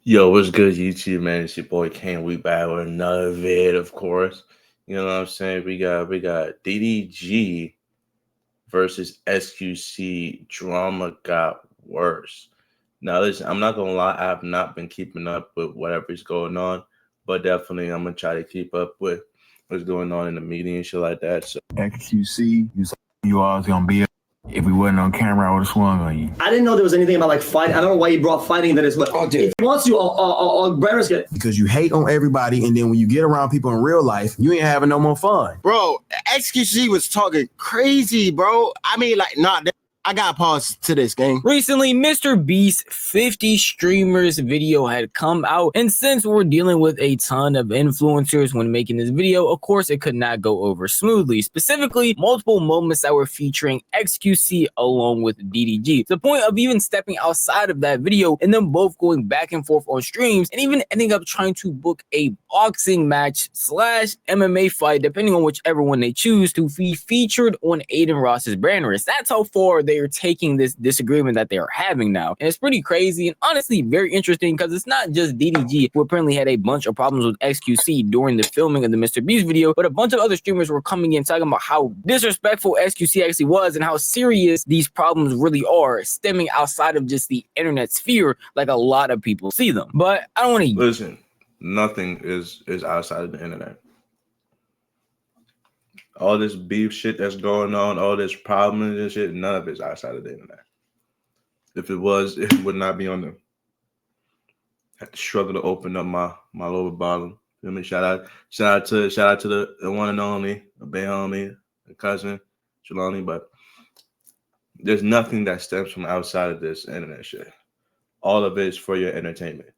Yo, what's good, YouTube, man? It's your boy Kane. We back with another vid, of course. You know what I'm saying? We got DDG versus SQC. Drama got worse. Now, listen, I'm not gonna lie, I have not been keeping up with whatever's going on, but definitely I'm gonna try to keep up with what's going on in the media and shit like that. So XQC, you always gonna be. If we wasn't on camera, I would have swung on you. I didn't know there was anything about like fight. I don't know why you brought fighting into this, but if he wants you, I'll get it. Because you hate on everybody, and then when you get around people in real life, you ain't having no more fun. Bro, XQC was talking crazy, bro. I mean, like, I got pause to this game. Recently, Mr. Beast's 50 streamers video had come out, and since we're dealing with a ton of influencers when making this video, of course it could not go over smoothly. Specifically, multiple moments that were featuring XQC along with DDG, to the point of even stepping outside of that video and them both going back and forth on streams, and even ending up trying to book a boxing match / MMA fight, depending on whichever one they choose, to be featured on Aiden Ross's banners. That's how far they are taking this disagreement that they are having now. And it's pretty crazy and honestly very interesting, because it's not just DDG who apparently had a bunch of problems with XQC during the filming of the Mr. Beast video, but a bunch of other streamers were coming in talking about how disrespectful XQC actually was and how serious these problems really are, stemming outside of just the internet sphere like a lot of people see them. But I don't want to listen, nothing is outside of the internet. All this beef shit that's going on, all this problems and shit, none of it's outside of the internet. If it was, it would not be on them. I had to struggle to open up my lower bottom. Feel me? Shout out to the one and only, the big homie, the cousin, Jelani. But there's nothing that stems from outside of this internet shit. All of it is for your entertainment.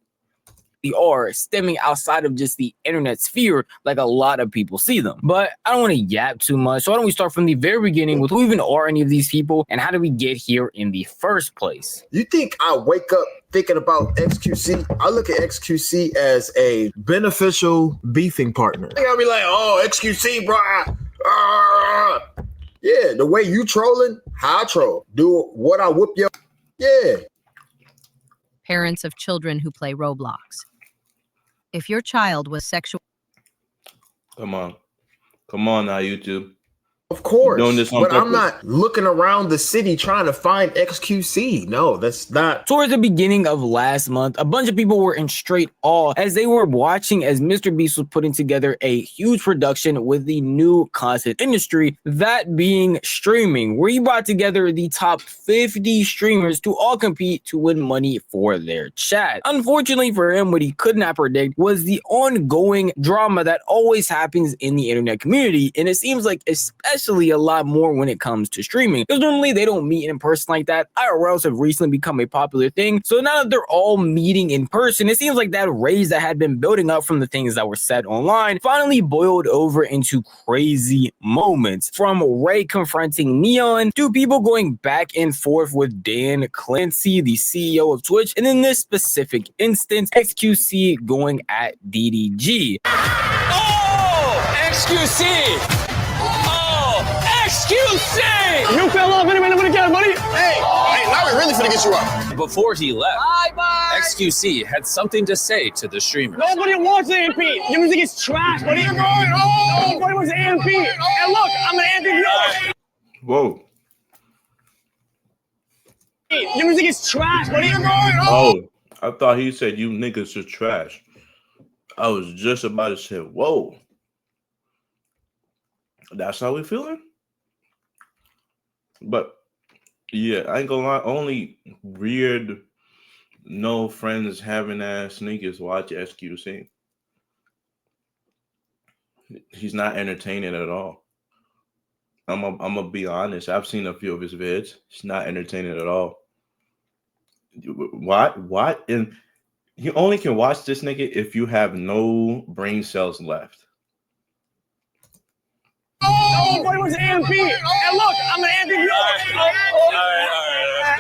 are stemming outside of just the internet sphere like a lot of people see them. But I don't want to yap too much, so why don't we start from the very beginning with who even are any of these people and how did we get here in the first place? You think I wake up thinking about XQC? I look at XQC as a beneficial beefing partner. I'll be like, oh, XQC, bro. Yeah, the way you trolling, how I troll. Do what I whoop your. Yeah. Parents of children who play Roblox. If your child was sexual... Come on now, YouTube. Of course, doing this on but purpose. I'm not looking around the city trying to find XQC. No, that's not. Towards the beginning of last month, a bunch of people were in straight awe as they were watching as Mr. Beast was putting together a huge production with the new content industry, that being streaming, where he brought together the top 50 streamers to all compete to win money for their chat. Unfortunately for him, what he could not predict was the ongoing drama that always happens in the internet community, and it seems like especially a lot more when it comes to streaming, because normally they don't meet in person like that. IRLs have recently become a popular thing, so now that they're all meeting in person, it seems like that rage that had been building up from the things that were said online finally boiled over into crazy moments, from Ray confronting Neon to people going back and forth with Dan Clancy, the CEO of Twitch, and in this specific instance, XQC going at DDG. Oh, XQC! XQC! You fell off anyway, nobody got buddy. Hey, now we really finna get you up. Before he left, XQC had something to say to the streamers. Nobody wants AMP. Your music is trash, buddy. You're going home. Nobody wants AMP. And look, I'm an AMP. Whoa. Your music is trash, buddy. You're going Oh, home. I thought he said you niggas are trash. I was just about to say, whoa. That's how we feeling? But yeah, I ain't gonna lie, only weird, no friends having ass sneakers watch SQC. He's not entertaining at all. I'm gonna be honest. I've seen a few of his vids. It's not entertaining at all. What? And you only can watch this nigga if you have no brain cells left. Nobody wants AMP. And look, I'm an AMP.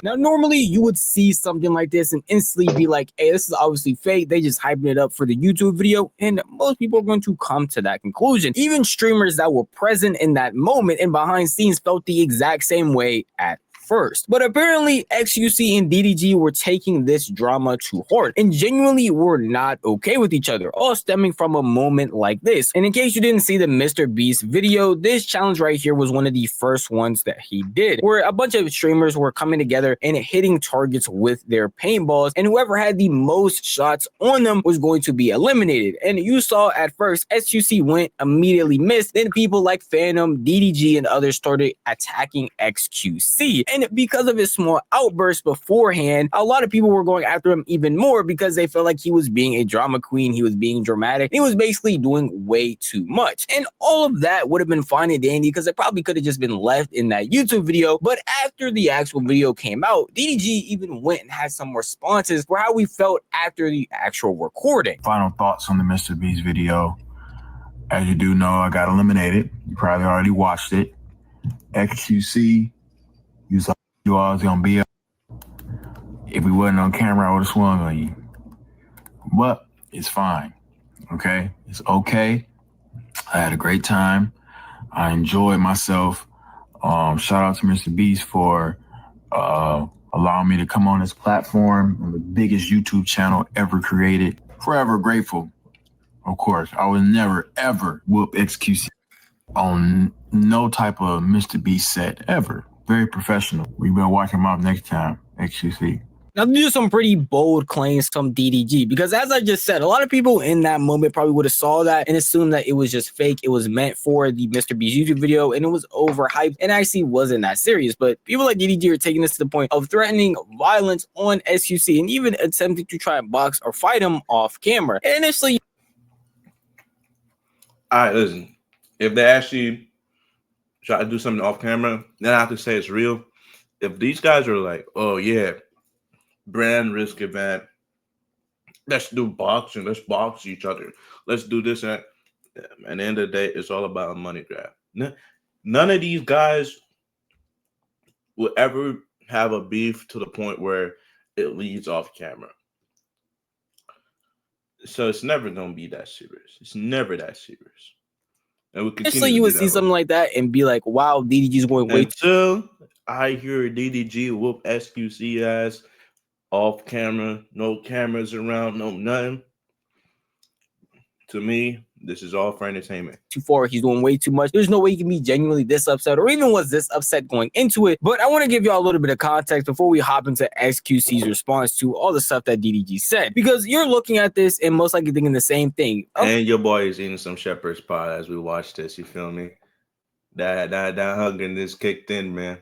Now, normally you would see something like this and instantly be like, hey, this is obviously fake. They just hyping it up for the YouTube video. And most people are going to come to that conclusion. Even streamers that were present in that moment and behind scenes felt the exact same way at first. But apparently XQC and DDG were taking this drama to heart and genuinely were not okay with each other, all stemming from a moment like this. And in case you didn't see the Mr. Beast video, this challenge right here was one of the first ones that he did, where a bunch of streamers were coming together and hitting targets with their paintballs, and whoever had the most shots on them was going to be eliminated. And you saw at first XQC went, immediately missed, then people like Phantom, DDG, and others started attacking XQC. And because of his small outburst beforehand, a lot of people were going after him even more because they felt like he was being a drama queen, he was being dramatic, he was basically doing way too much. And all of that would have been fine and dandy because it probably could have just been left in that YouTube video. But after the actual video came out, DDG even went and had some responses for how we felt after the actual recording. Final thoughts on the Mr. Beast video. As you do know, I got eliminated. You probably already watched it. XQC, you saw you all was gonna be up. If we wasn't on camera, I would have swung on you. But it's fine. Okay? It's okay. I had a great time. I enjoyed myself. Shout out to Mr. Beast for allowing me to come on this platform on the biggest YouTube channel ever created. Forever grateful. Of course, I would never, ever whoop XQC on no type of Mr. Beast set, ever. Very professional. We better watch him out next time, XQC. Now, these are some pretty bold claims from DDG because, as I just said, a lot of people in that moment probably would have saw that and assumed that it was just fake. It was meant for the Mr. Beast YouTube video and it was overhyped and actually wasn't that serious. But people like DDG are taking this to the point of threatening violence on SQC and even attempting to try and box or fight him off camera. And initially, all right, listen. If they actually try to do something off camera, then I have to say it's real. If these guys are like, oh yeah, brand risk event, let's do boxing, let's box each other, let's do this and that. At the end of the day, it's all about a money grab. None of these guys will ever have a beef to the point where it leads off camera. So it's never going to be that serious. It's never that serious. And we continue you would see something like that and be like, wow, DDG's going way until I hear DDG whoop SQC ass off camera, no cameras around, no nothing. To me, this is all for entertainment. too far. He's doing way too much. There's no way he can be genuinely this upset or even was this upset going into it. But I want to give y'all a little bit of context before we hop into XQC's response to all the stuff that DDG said. Because you're looking at this and most likely thinking the same thing. And your boy is eating some shepherd's pie as we watch this. You feel me? That hugging this kicked in, man.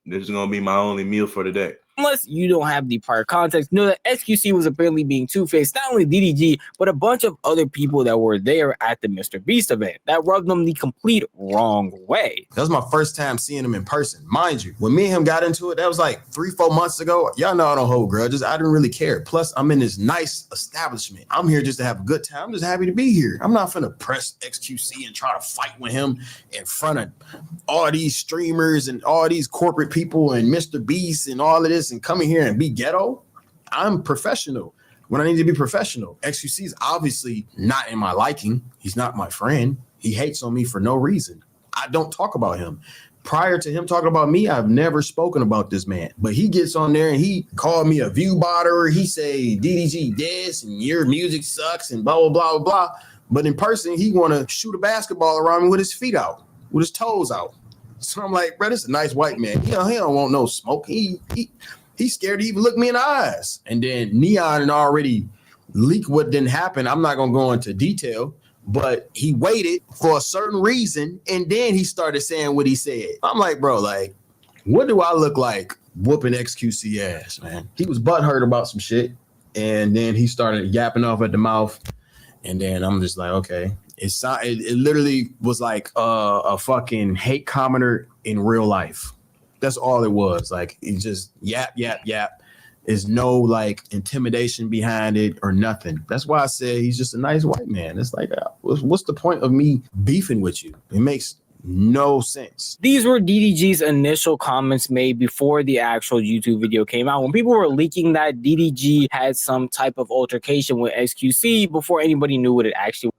This is going to be my only meal for the day. Unless you don't have the prior context, know that XQC was apparently being two-faced, not only DDG, but a bunch of other people that were there at the Mr. Beast event that rubbed them the complete wrong way. That was my first time seeing him in person. Mind you, when me and him got into it, that was like 3-4 months ago. Y'all know I don't hold grudges. I didn't really care. Plus, I'm in this nice establishment. I'm here just to have a good time. I'm just happy to be here. I'm not finna press XQC and try to fight with him in front of all these streamers and all these corporate people and Mr. Beast and all of this and coming here and be ghetto. I'm professional when I need to be professional. XQC is obviously not in my liking. He's not my friend. He hates on me for no reason. I don't talk about him. Prior to him talking about me, I've never spoken about this man. But he gets on there and he called me a view botter. He say DDG this and your music sucks and blah, blah, blah, blah. But in person, he want to shoot a basketball around me with his feet out, with his toes out. So I'm like, bro, this is a nice white man. He don't want no smoke. He's scared to even look me in the eyes. And then Neon and already leaked what didn't happen. I'm not going to go into detail, but he waited for a certain reason. And then he started saying what he said. I'm like, bro, like, what do I look like whooping XQC ass, man? He was butthurt about some shit. And then he started yapping off at the mouth. And then I'm just like, okay. It literally was like a fucking hate commenter in real life. That's all it was. Like, it just yap. There's no like intimidation behind it or nothing. That's why I said he's just a nice white man. It's like, what's the point of me beefing with you? It makes no sense. These were DDG's initial comments made before the actual YouTube video came out. When people were leaking that DDG had some type of altercation with XQC before anybody knew what it actually was.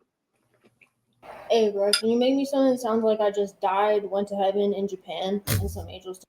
Hey, bro, can you make me something that sounds like I just died, went to heaven in Japan, and some angels?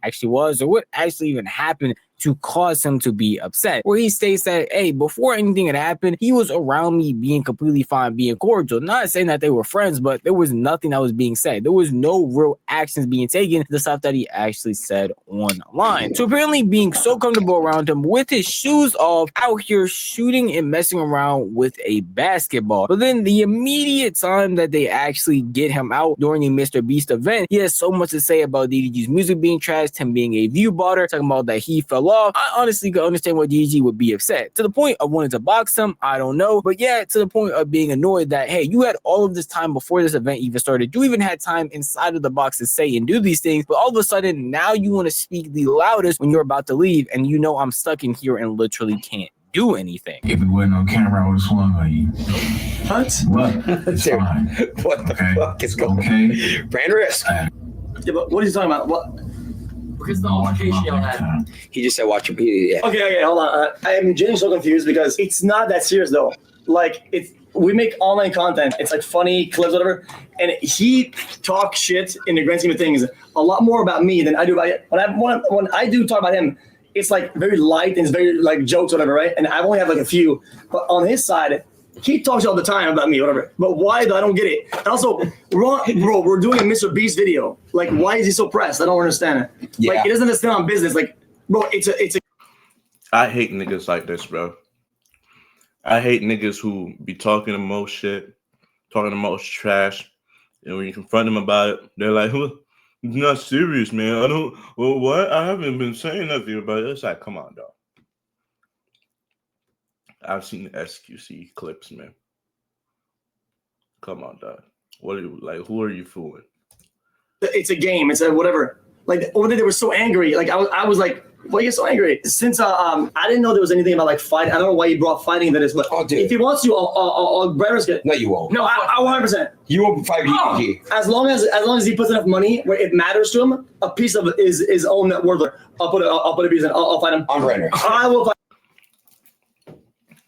actually was or what actually even happened to cause him to be upset, where he states that, hey, before anything had happened, he was around me being completely fine, being cordial. Not saying that they were friends, but there was nothing that was being said. There was no real actions being taken, the stuff that he actually said online. So apparently being so comfortable around him with his shoes off, out here shooting and messing around with a basketball. But then the immediate time that they actually get him out during the Mr. Beast event, he has so much to say about DDG's music being trashed, him being a view botter, talking about that he fell off. I honestly could understand why DDG would be upset. To the point of wanting to box him, I don't know. But yeah, to the point of being annoyed that, hey, you had all of this time before this event even started. You even had time inside of the box to say and do these things. But all of a sudden, now you want to speak the loudest when you're about to leave. And you know I'm stuck in here and literally can't do anything. If it wasn't on camera, I would have swung on you. What? What? It's Dude, fine. what the fuck is going on? Okay. Brand risk. Yeah, but what are you talking about? What? Because the altercation y'all had. He just said watch your yeah. Okay, hold on. I'm genuinely so confused because it's not that serious though. Like we make online content. It's like funny clips, whatever. And he talks shit in the grand scheme of things a lot more about me than I do about when I do talk about him. It's like very light and it's very like jokes, whatever, right? And I only have like a few. But on his side, he talks all the time about me, whatever. But why though? I don't get it. And also, bro, we're doing a Mr. Beast video. Like, why is he so pressed? I don't understand it. Yeah. Like, he doesn't understand on business. Like, bro, it's a. I hate niggas like this, bro. I hate niggas who be talking the most shit, talking the most trash, and when you confront them about it, they're like, "Well, it's not serious, man. I don't. Well, what? I haven't been saying nothing about it." It's like, come on, dog. I've seen the SQC clips, man. Come on, dog. What are you like? Who are you fooling? It's a game. It's a whatever. Like the other day, they were so angry. Like I was like, why are you so angry? Since I didn't know there was anything about like fight. I don't know why you brought fighting into this, but if he wants to, I'll risk it. No, you won't. No, I 100%. You won't fight DDG. As long as he puts enough money where it matters to him, a piece of his own net worth. I'll put a piece in. I'll fight him. On Renner. I will fight.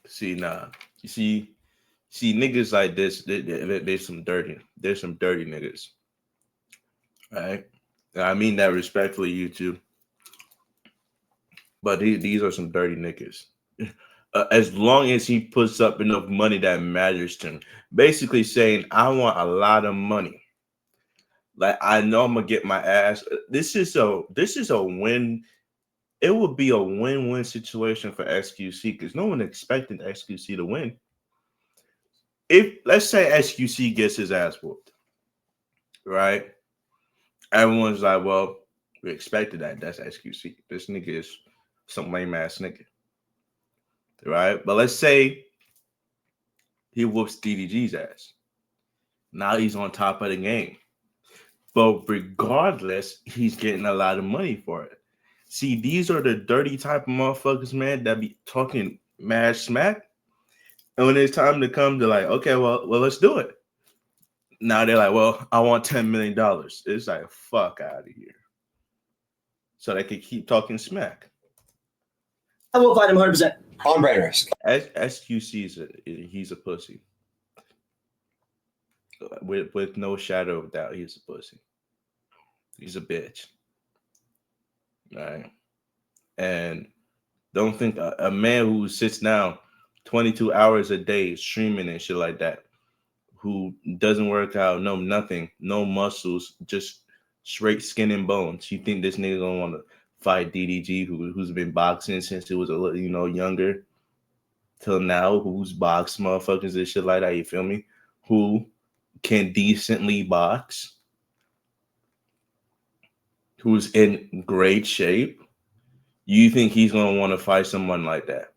See, nah. You see niggas like this. There's some dirty niggas. Right? And I mean that respectfully, YouTube. But these are some dirty niggas. As long as he puts up enough money that matters to him, basically saying, "I want a lot of money. Like I know I'm gonna get my ass." This is a win. It would be a win-win situation for SQC because no one expected SQC to win. If let's say SQC gets his ass whooped, right? Everyone's like, "Well, we expected that. That's SQC. This nigga is some lame ass nigga." Right? But let's say he whoops DDG's ass. Now he's on top of the game. But regardless, he's getting a lot of money for it. See, these are the dirty type of motherfuckers, man, that be talking mad smack. And when it's time to come, they're like, okay, well, let's do it. Now they're like, well, I want $10 million. It's like, fuck out of here. So they can keep talking smack. I will fight him 100%. On brand risk. SQC he's a pussy. With no shadow of doubt, he's a pussy. He's a bitch. All right. And don't think a man who sits down 22 hours a day streaming and shit like that, who doesn't work out, no nothing, no muscles, just straight skin and bones. You think this nigga gonna want to fight DDG, who's been boxing since he was a little, younger, till now, who's boxed motherfuckers and shit like that? You feel me? Who can decently box? Who's in great shape? You think he's gonna want to fight someone like that?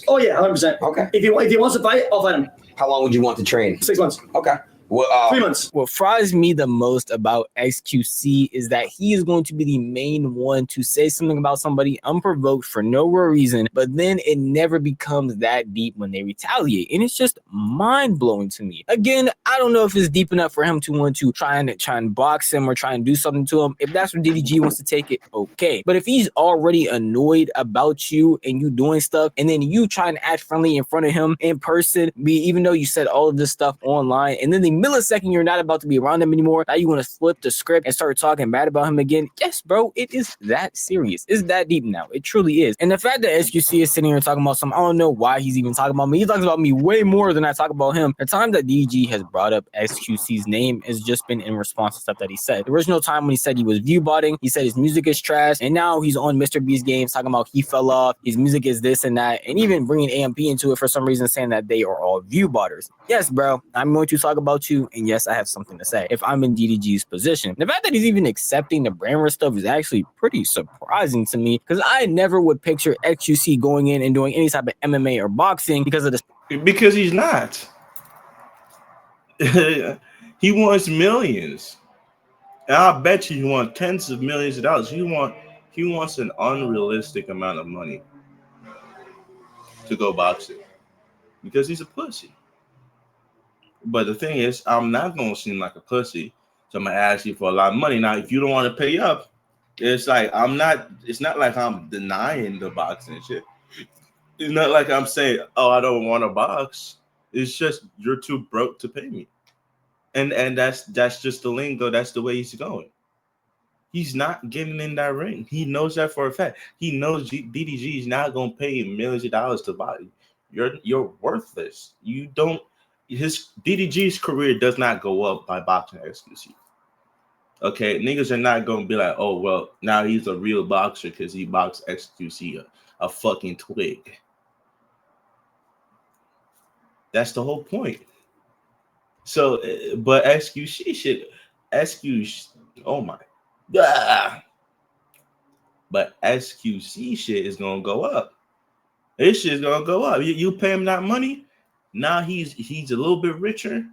Oh yeah, 100%. Okay. If he wants to fight, I'll fight him. How long would you want to train? 6 months. Okay. Well, 3 months. What fries me the most about XQC is that he is going to be the main one to say something about somebody unprovoked for no real reason, but then it never becomes that deep when they retaliate. And it's just mind-blowing to me. Again, I don't know if it's deep enough for him to want to try and box him or try and do something to him. If that's where DDG wants to take it, okay. But if he's already annoyed about you and you doing stuff, and then you try and act friendly in front of him in person, even though you said all of this stuff online, and then the millisecond you're not about to be around him anymore, now you want to flip the script and start talking bad about him again. Yes, bro, it is that serious. It's that deep now. It truly is. And the fact that SQC is sitting here talking about something, I don't know why he's even talking about me. He talks about me way more than I talk about him. The time that DDG has brought up XQC's name has just been in response to stuff that he said. The original time when he said he was view botting, he said his music is trash, and now he's on Mr. B's games talking about he fell off, his music is this and that, and even bringing AMP into it for some reason, saying that they are all view botters. Yes, bro, I'm going to talk about you, and yes, I have something to say if I'm in DDG's position. The fact that he's even accepting the brand risk stuff is actually pretty surprising to me, because I never would picture XQC going in and doing any type of MMA or boxing because of this. Because he's not. He wants millions. And I'll bet you he wants tens of millions of dollars. He wants an unrealistic amount of money to go boxing because he's a pussy. But the thing is, I'm not going to seem like a pussy, so I'm going to ask you for a lot of money. Now, if you don't want to pay up, it's like it's not like I'm denying the boxing shit. It's not like I'm saying, oh, I don't want to box. It's just you're too broke to pay me. And that's just the lingo. That's the way he's going. He's not getting in that ring. He knows that for a fact. He knows DDG is not going to pay him millions of dollars to buy you. You're worthless. You don't. His DDG's career does not go up by boxing XQC. Okay, niggas are not going to be like, oh well, now he's a real boxer because he boxed XQC a fucking twig. That's the whole point. So, but XQC shit, oh my, but XQC shit is gonna go up. This shit's gonna go up. You pay him that money, now he's a little bit richer,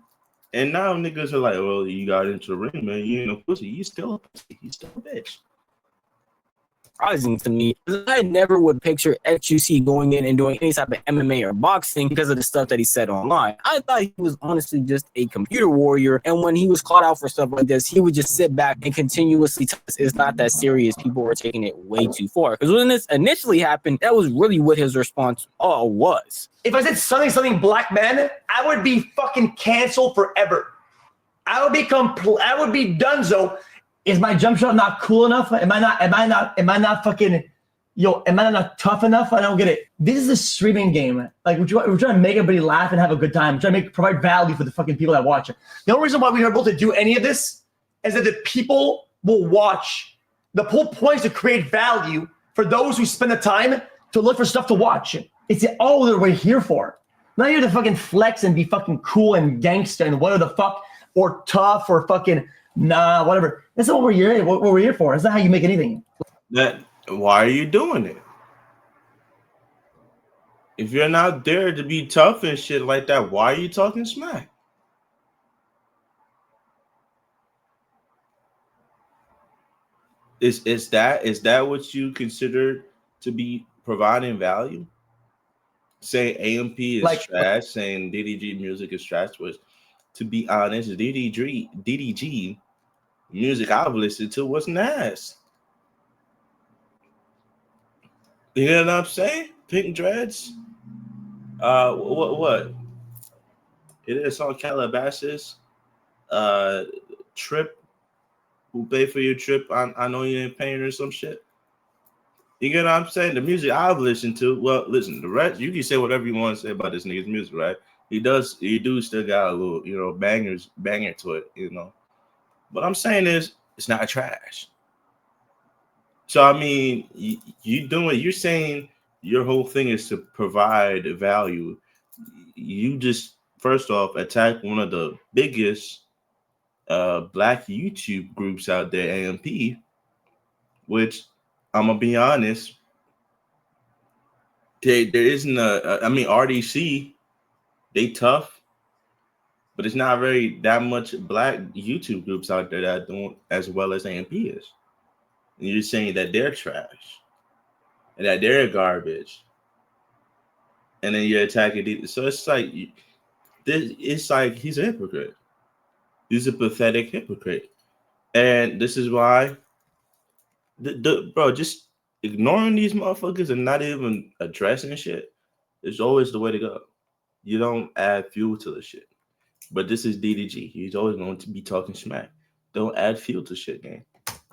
and now niggas are like, well, you got into the ring, man. You ain't no pussy. You still a pussy. You still a bitch. Surprising to me. I never would picture XQC going in and doing any type of MMA or boxing because of the stuff that he said online. I thought he was honestly just a computer warrior, and when he was called out for stuff like this, he would just sit back and continuously tell us it's not that serious. People were taking it way too far. Because when this initially happened, that was really what his response was. If I said something black man, I would be fucking canceled forever. I would be donezo. Is my jump shot not cool enough? Am I not tough enough? I don't get it. This is a streaming game. Like we're trying to make everybody laugh and have a good time. We're trying to provide value for the fucking people that watch it. The only reason why we are able to do any of this is that the people will watch. The whole point is to create value for those who spend the time to look for stuff to watch. It's all that we're here for. Not here to fucking flex and be fucking cool and gangster and whatever the fuck, or tough or fucking nah, whatever. That's not what we're here for. That's not how you make anything. Why are you doing it? If you're not there to be tough and shit like that, why are you talking smack? Is that what you consider to be providing value? Saying AMP is trash, saying DDG music is trash was, to be honest, DDG music I've listened to was nice. You know what I'm saying? Pink Dreads. What? It is on Calabasas. Trip. Who pay for your trip? I know you ain't paying or some shit. You get what I'm saying? The music I've listened to. Well, listen, the rest you can say whatever you want to say about this nigga's music, right? He do still got a little, banger to it, What I'm saying is it's not trash. So I mean, you're saying your whole thing is to provide value. You just first off attack one of the biggest black YouTube groups out there, AMP, which I'm gonna be honest, there isn't RDC, they tough, but it's not that much black YouTube groups out there that don't as well as AMP is. And you're saying that they're trash and that they're garbage, and then you're attacking these. So it's like he's a hypocrite. He's a pathetic hypocrite, and this is why bro, just ignoring these motherfuckers and not even addressing shit is always the way to go. You don't add fuel to the shit. But this is DDG. He's always going to be talking smack. Don't add fuel to shit, gang.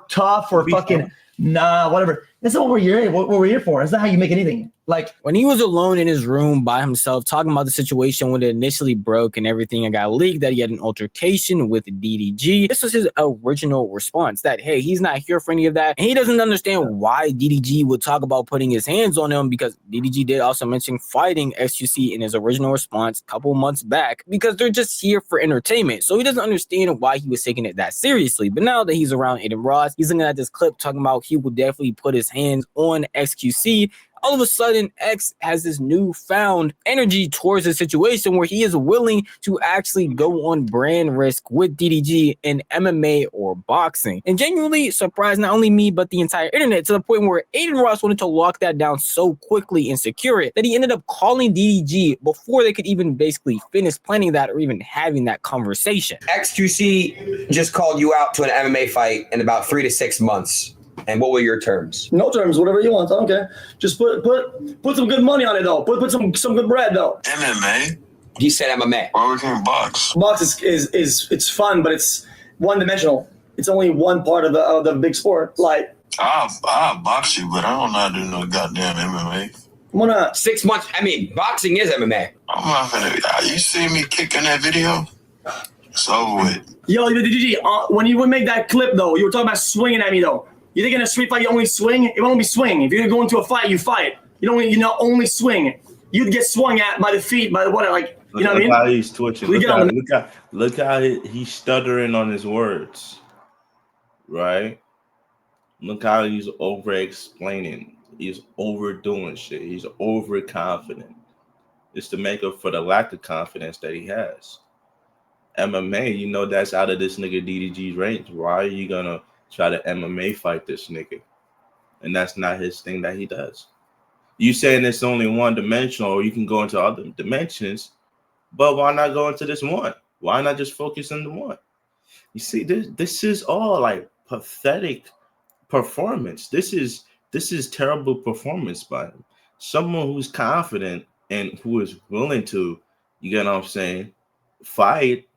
Tough or fucking whatever. That's not what we're here for. That's not how you make anything. Like when he was alone in his room by himself, talking about the situation when it initially broke and everything and got leaked, that he had an altercation with DDG. This was his original response that, hey, he's not here for any of that. And he doesn't understand why DDG would talk about putting his hands on him, because DDG did also mention fighting XQC in his original response a couple months back, because they're just here for entertainment. So he doesn't understand why he was taking it that seriously. But now that he's around Aiden Ross, he's looking at this clip talking about he will definitely put his hands on XQC. All of a sudden, X has this newfound energy towards the situation where he is willing to actually go on brand risk with DDG in MMA or boxing. And genuinely surprised not only me, but the entire internet, to the point where Aiden Ross wanted to lock that down so quickly and secure it that he ended up calling DDG before they could even basically finish planning that or even having that conversation. XQC just called you out to an MMA fight in about 3 to 6 months. And what were your terms? no terms, whatever you want. I don't care. Just put some good money on it though. Put some good bread though. MMA? He said MMA. Why we can't box? Box is it's fun, but it's one dimensional. It's only one part of the big sport. Like I'll box you, but I don't know how to do no goddamn MMA. why not? 6 months. I mean, boxing is MMA. I'm not gonna. You see me kicking that video? It's over with. Yo, DDG, when you would make that clip though, you were talking about swinging at me though. You think in a street fight you only swing? It won't be swing. If you're gonna go into a fight, you fight. You not only swing. You'd get swung at by the feet, by the what? Like you know what I mean? Look how he's twitching. Look how he's stuttering on his words. Right? Look how he's over explaining. He's overdoing shit. He's overconfident. It's to make up for the lack of confidence that he has. MMA, you know that's out of this nigga DDG's range. Why are you gonna try to MMA fight this nigga? And that's not his thing that he does. You saying it's only one dimensional, or you can go into other dimensions, but why not go into this one? Why not just focus on the one? You see, this is all like pathetic performance. This is terrible performance by him. Someone who's confident and who is willing to, you get what I'm saying, fight.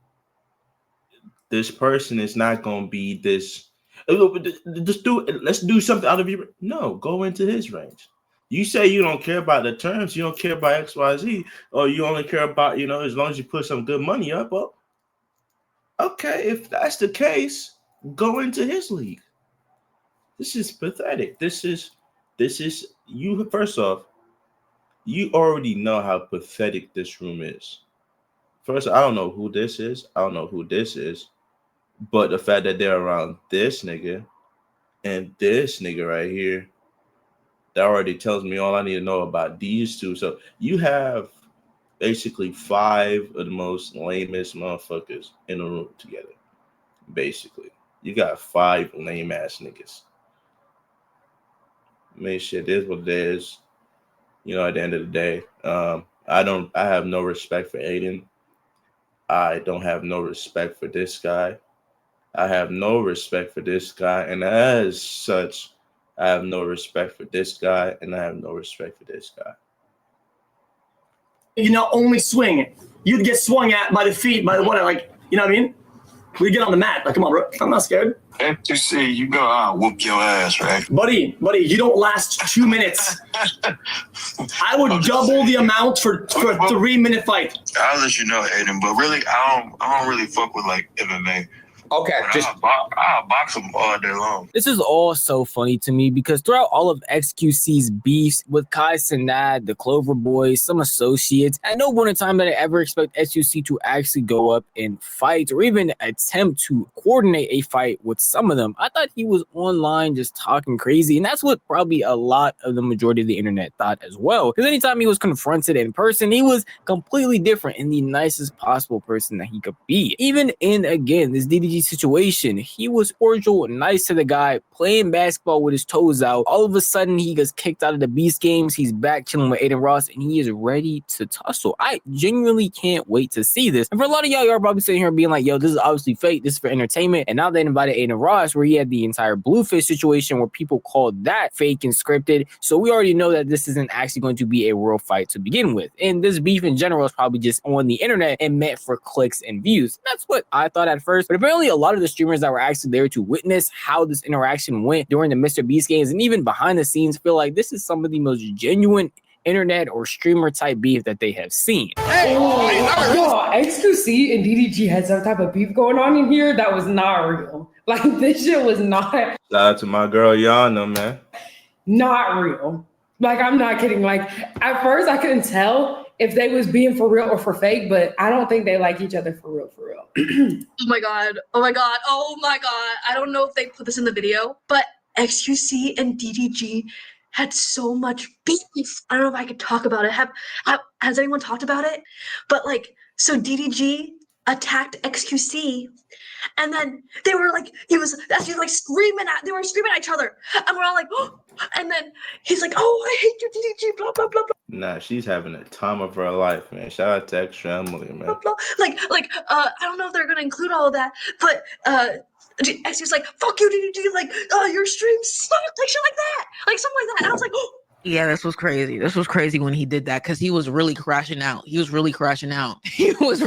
This person is not going to be this. Let's do something out of your. No, go into his range. You say you don't care about the terms, you don't care about XYZ, or you only care about, as long as you put some good money up. Well, okay, if that's the case, go into his league. This is pathetic. This is you. First off, you already know how pathetic this room is. First, I don't know who this is. I don't know who this is. But the fact that they're around this nigga and this nigga right here, that already tells me all I need to know about these two. So you have basically 5 of the most lamest motherfuckers in the room together. Basically, you got 5 lame ass niggas. I mean, shit is what it is. At the end of the day, I have no respect for Aiden. I don't have no respect for this guy. I have no respect for this guy, and as such, I have no respect for this guy, and I have no respect for this guy. Only swing. You'd get swung at by the feet, by the what? Like you know what I mean? We get on the mat. Like, come on, bro. I'm not scared. FTC, you know I'll whoop your ass, right? Buddy, you don't last 2 minutes. I would double the amount for a 3-minute fight. I'll let you know, Aiden, but really, I don't really fuck with like MMA. Okay, I'll box them all day long. This is all so funny to me because throughout all of XQC's beefs with Kai Cenat, the Clover Boys, some associates, at no point in time did I ever expect XQC to actually go up and fight or even attempt to coordinate a fight with some of them. I thought he was online just talking crazy, and that's what probably a lot of the majority of the internet thought as well. Because anytime he was confronted in person, he was completely different and the nicest possible person that he could be. Even in, again, this DDG situation. He was cordial, nice to the guy, playing basketball with his toes out. All of a sudden, he gets kicked out of the Beast games. He's back chilling with Aiden Ross, and he is ready to tussle. I genuinely can't wait to see this. And for a lot of y'all are probably sitting here being like, yo, this is obviously fake. This is for entertainment. And now they invited Aiden Ross, where he had the entire Bluefish situation where people called that fake and scripted. So we already know that this isn't actually going to be a real fight to begin with. And this beef in general is probably just on the internet and meant for clicks and views. That's what I thought at first. But apparently a lot of the streamers that were actually there to witness how this interaction went during the Mr. Beast games and even behind the scenes feel like this is some of the most genuine internet or streamer type beef that they have seen. Hey, XQC and DDG had some type of beef going on in here that was not real. Like, this shit was not. Shout out to my girl Yana, man. Not real. Like, I'm not kidding. Like, at first I couldn't tell if they was being for real or for fake, but I don't think they like each other for real, for real. Oh my God. Oh my God. Oh my God. I don't know if they put this in the video, but XQC and DDG had so much beef. I don't know if I could talk about it. Has anyone talked about it? But like, so DDG attacked XQC, and then they were like, they were screaming at each other, and we're all like, oh. And then he's like, oh, I hate you, DDG, blah blah blah blah. Nah, she's having a time of her life, man. Shout out to Extra Emily, man. Blah, blah. I don't know if they're gonna include all of that, but X was like, fuck you, DDG, like, your stream sucked, like shit like that, like something like that. And I was like, oh. Yeah, this was crazy. This was crazy when he did that because he was really crashing out. He was really crashing out. Because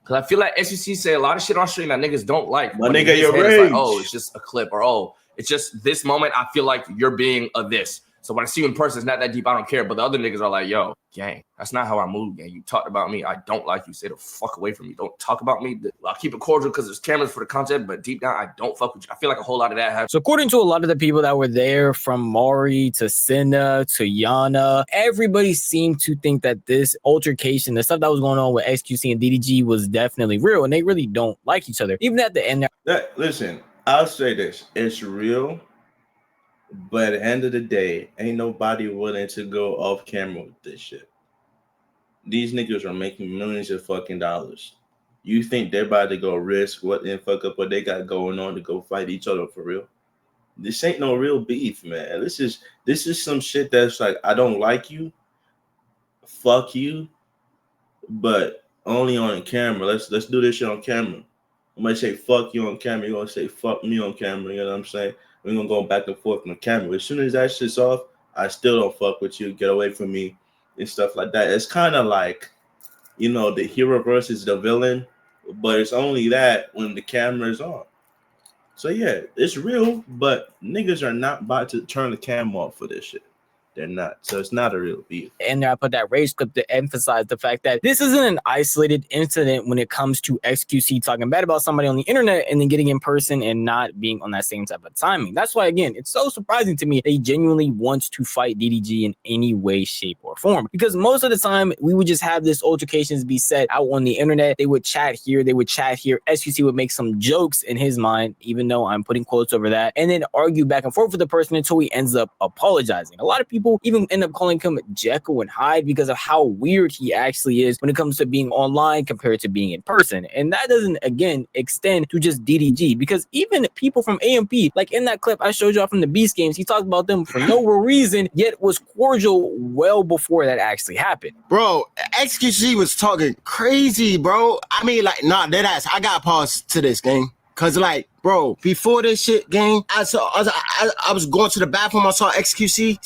I feel like SEC say a lot of shit on stream that niggas don't like. My nigga, you're rage. Like, oh, it's just a clip, or oh, it's just this moment. I feel like you're being a this. So when I see you in person, it's not that deep. I don't care. But the other niggas are like, yo, gang, that's not how I move, gang. You talked about me. I don't like you. Stay the fuck away from me. Don't talk about me. I'll keep it cordial because there's cameras for the content, but deep down, I don't fuck with you. I feel like a whole lot of that happened. So according to a lot of the people that were there, from Mari to Senna to Yana, everybody seemed to think that this altercation, the stuff that was going on with XQC and DDG was definitely real, and they really don't like each other. Even at the end. Listen, I'll say this. It's real. But at the end of the day, ain't nobody willing to go off camera with this shit. These niggas are making millions of fucking dollars. You think they're about to go risk what and fuck up what they got going on to go fight each other for real? This ain't no real beef, man. This is some shit that's like, I don't like you, fuck you, but only on camera. Let's do this shit on camera. I'm gonna say fuck you on camera. You're gonna say fuck me on camera. You know what I'm saying? We're gonna go back and forth on the camera. As soon as that shit's off, I still don't fuck with you. Get away from me and stuff like that. It's kind of like, you know, the hero versus the villain, but it's only that when the camera is on. So yeah, it's real, but niggas are not about to turn the camera off for this shit. They're not. So it's not a real beef. And I put that rage clip to emphasize the fact that this isn't an isolated incident when it comes to XQC talking bad about somebody on the internet and then getting in person and not being on that same type of timing. That's why, again, it's so surprising to me they genuinely want to fight DDG in any way, shape, or form. Because most of the time, we would just have this altercations be set out on the internet. They would chat here. They would chat here. XQC would make some jokes in his mind, even though I'm putting quotes over that, and then argue back and forth with the person until he ends up apologizing. A lot of people even end up calling him Jekyll and Hyde because of how weird he actually is when it comes to being online compared to being in person. And that doesn't, again, extend to just DDG, because even people from AMP, like in that clip I showed y'all from the Beast games, he talked about them for no real reason, yet was cordial well before that actually happened. Bro, XQC was talking crazy, bro. I mean, like, nah, dead ass. I got pause to this, gang. Cause like, bro, before this shit, gang, I was going to the bathroom. I saw XQC.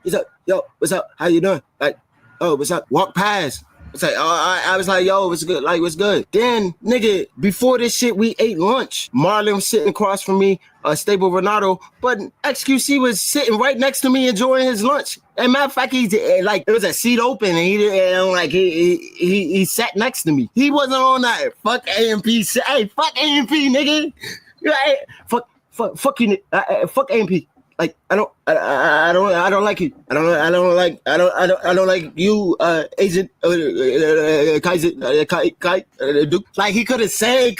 He said, yo, what's up? How you doing? Like, oh, what's up? Walk past. It's like, oh, I was like, yo, what's good? Like, what's good? Then, nigga, before this shit, we ate lunch. Marlon was sitting across from me, Stable Renato, but XQC was sitting right next to me enjoying his lunch. And matter of fact, like, it was a seat open, and he sat next to me. He wasn't on that. Fuck AMP. Hey, fuck AMP, nigga. Fuck you, fuck AMP. like I don't like you. I don't like you, Agent Kaiser Duke. Like he could have said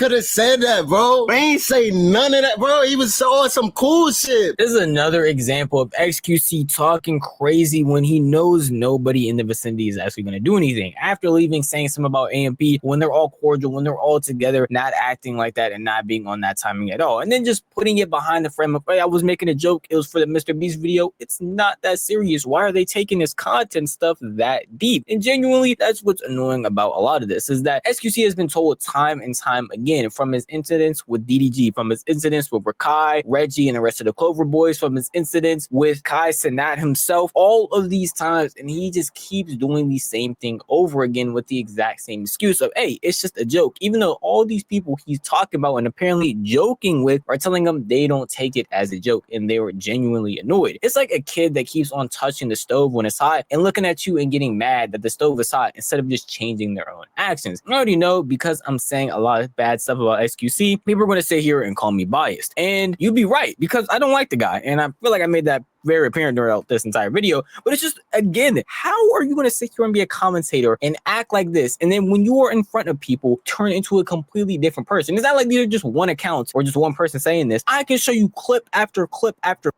that, bro. He ain't say none of that, bro. He was on some cool shit. This is another example of XQC talking crazy when he knows nobody in the vicinity is actually going to do anything. After leaving, saying something about AMP when they're all cordial, when they're all together, not acting like that and not being on that timing at all. And then just putting it behind the frame of, hey, I was making a joke. It was for the Mr. Beast video. It's not that serious. Why are they taking this content stuff that deep? And genuinely, that's what's annoying about a lot of this, is that XQC has been told time and time again, from his incidents with DDG, from his incidents with Rakai, Reggie, and the rest of the Clover Boys, from his incidents with Kai Cenat himself, all of these times, and he just keeps doing the same thing over again with the exact same excuse of, hey, it's just a joke, even though all these people he's talking about and apparently joking with are telling him they don't take it as a joke, and they were genuinely annoyed. It's like a kid that keeps on touching the stove when it's hot and looking at you and getting mad that the stove is hot instead of just changing their own actions. I already know, because I'm saying a lot of bad stuff about XQC, people are going to sit here and call me biased, and you'd be right, because I don't like the guy, and I feel like I made that very apparent throughout this entire video. But it's just, again, how are you going to sit here and be a commentator and act like this, and then when you are in front of people, turn into a completely different person? It's not like these are just one account or just one person saying this. I can show you clip after clip after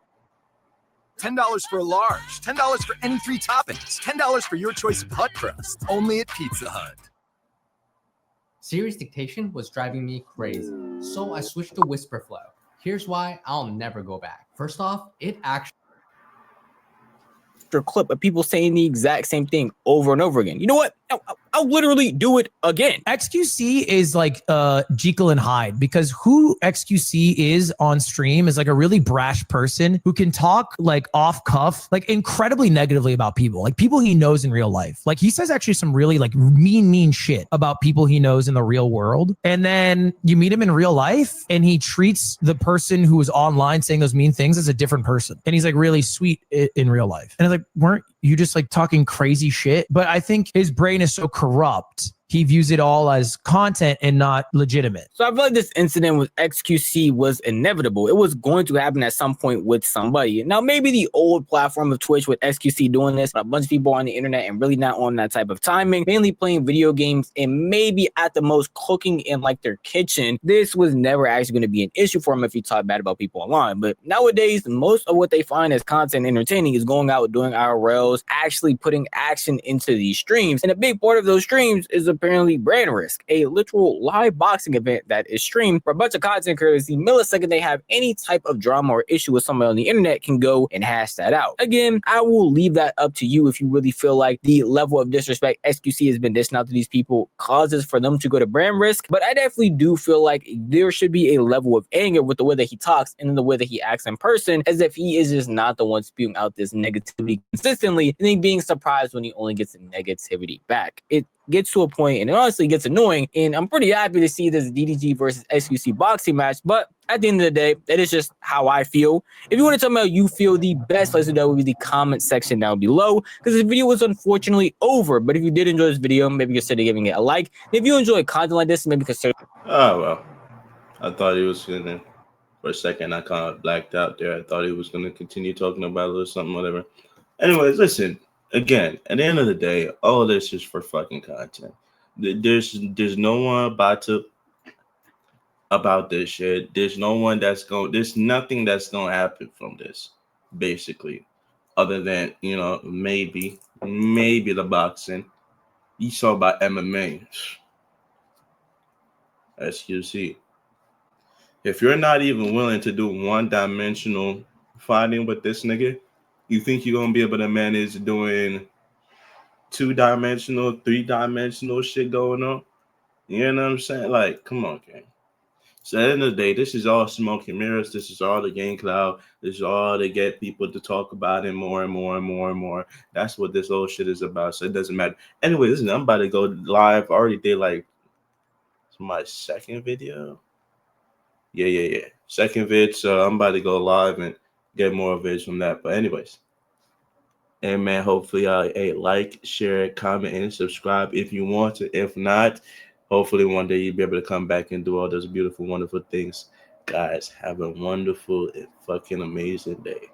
$10 for a large, $10 for any 3 toppings, $10 for your choice of hut crust, only at Pizza Hut. Serious dictation was driving me crazy, so I switched to Whisper Flow. Here's why I'll never go back. First off, it actually clip of people saying the exact same thing over and over again. You know what? I'll literally do it again. XQC is like Jekyll and Hyde, because who XQC is on stream is like a really brash person who can talk like off cuff, like incredibly negatively about people, like people he knows in real life. Like he says actually some really like mean shit about people he knows in the real world. And then you meet him in real life and he treats the person who is online saying those mean things as a different person. And he's like really sweet in real life. And it's like, weren't you just like talking crazy shit? But I think his brain is so corrupt, he views it all as content and not legitimate. So I feel like this incident with XQC was inevitable. It was going to happen at some point with somebody. Now, maybe the old platform of Twitch with XQC doing this, but a bunch of people on the internet and really not on that type of timing, mainly playing video games and maybe at the most cooking in like their kitchen, this was never actually going to be an issue for him if he talked bad about people online. But nowadays, most of what they find as content entertaining is going out, doing IRLs, actually putting action into these streams. And a big part of those streams is apparently brand risk, a literal live boxing event that is streamed for a bunch of content creators. The millisecond they have any type of drama or issue with somebody on the internet can go and hash that out. Again, I will leave that up to you if you really feel like the level of disrespect XQC has been dishing out to these people causes for them to go to brand risk. But I definitely do feel like there should be a level of anger with the way that he talks and the way that he acts in person, as if he is just not the one spewing out this negativity consistently and then being surprised when he only gets the negativity back. It gets to a point and it honestly gets annoying, and I'm pretty happy to see this DDG versus XQC boxing match, but at the end of the day, that is just how I feel. If you want to tell me how you feel, the best place to know would be the comment section down below, because this video was unfortunately over. But if you did enjoy this video, maybe consider giving it a like. If you enjoy content like this, maybe consider... Oh, well. I thought he was going to... For a second, I kind of blacked out there. I thought he was going to continue talking about it or something, whatever. Anyways, listen. Again, at the end of the day, all this is for fucking content. There's no one about this shit. There's no one that's going. There's nothing that's going to happen from this, basically, other than, you know, maybe the boxing. You saw about MMA. XQC. If you're not even willing to do one-dimensional fighting with this nigga, you think you're gonna be able to manage doing 2-dimensional, 3-dimensional shit going on? You know what I'm saying? Like, come on, gang. So at the end of the day, this is all smoke and mirrors. This is all the game cloud. This is all to get people to talk about it more and more and more and more. That's what this whole shit is about. So it doesn't matter. Anyway, listen, I'm about to go live. I already did like my second video. Yeah. Second vid. So I'm about to go live and get more vids from that. But anyways, and man, hopefully like, share, comment, and subscribe if you want to. If not, hopefully one day you'll be able to come back and do all those beautiful, wonderful things. Guys, have a wonderful and fucking amazing day.